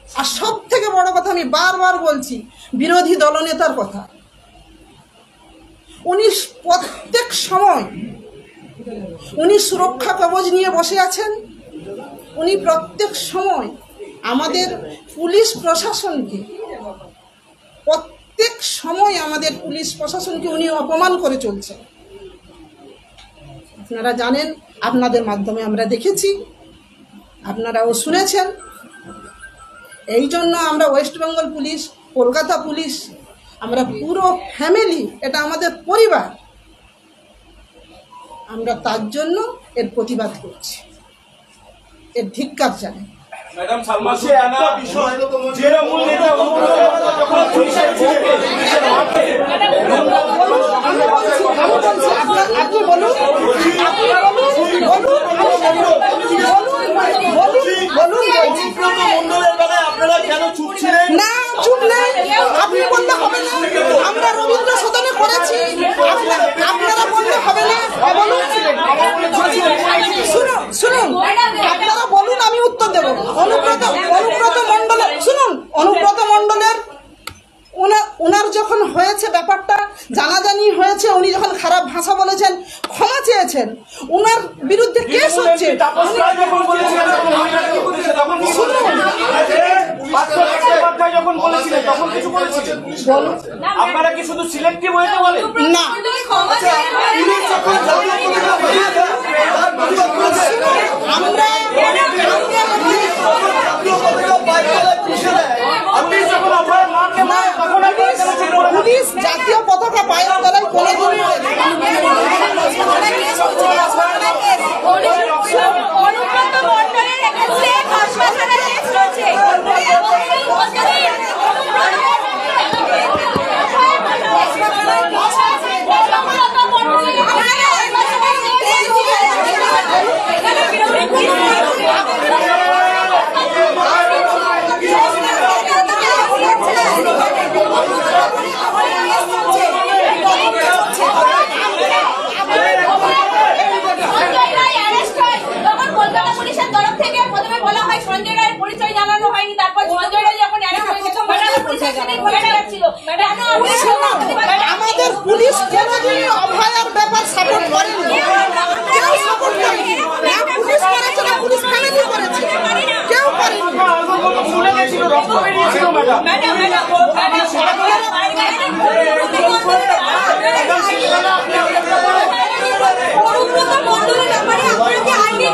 আর সব থেকে বড় কথা আমি বারবার বলছি, বিরোধী দলনেতার কথা। উনি প্রত্যেক সময় উনি সুরক্ষা কবচ নিয়ে বসে আছেন। উনি প্রত্যেক সময় আমাদের পুলিশ প্রশাসনকে উনি অপমান করে চলছেন। আপনারা জানেন, আপনাদের মাধ্যমে আমরা দেখেছি, আপনারাও শুনেছেন। এই জন্য আমরা West Bengal police, Kolkata police, আমরা পুরো ফ্যামিলি, এটা আমাদের পরিবার, আমরা তার জন্য এর প্রতিবাদ করছি, এর ধিক্কার জানাই। ম্যাডাম সালমা সুলতানা তৃণমূল নেতা যখন পুলিশের আপনি বলুন, আপনারা কেন চুপ ছিলেন? না, চুপ নেই, আপনি বললে হবে না। আমরা রবীন্দ্র সদনে করেছি, আপনারা বললে হবে না। শুনুন, আপনারা বলুন, আমি উত্তর দেবো। অনুব্রত মণ্ডলের শুনুন, অনুব্রত মণ্ডলের ওনার যখন হয়েছে ব্যাপারটা জানাজানি হয়েছে, উনি যখন খারাপ ভাষা বলেছেন, ক্ষমা চেয়েছেন, ওনার বিরুদ্ধে কেস হচ্ছে। আপনারা কি শুধু সিলেক্টিভ হয়েছে বলেন? না, পুলিশ জাতীয় পতাকা পায়ের তলায় কোনোদিন আমাদের পুলিশ কোনোদিনই অভয়ার ব্যাপার সাপোর্ট করেনি, কেউ সাপোর্ট করেনি। না পুলিশ করেছে, না পুলিশ ফ্যামিলি করেছে, কেউ করেনি। অনুব্রত মণ্ডলের ব্যাপারে আপনারা কি আইনি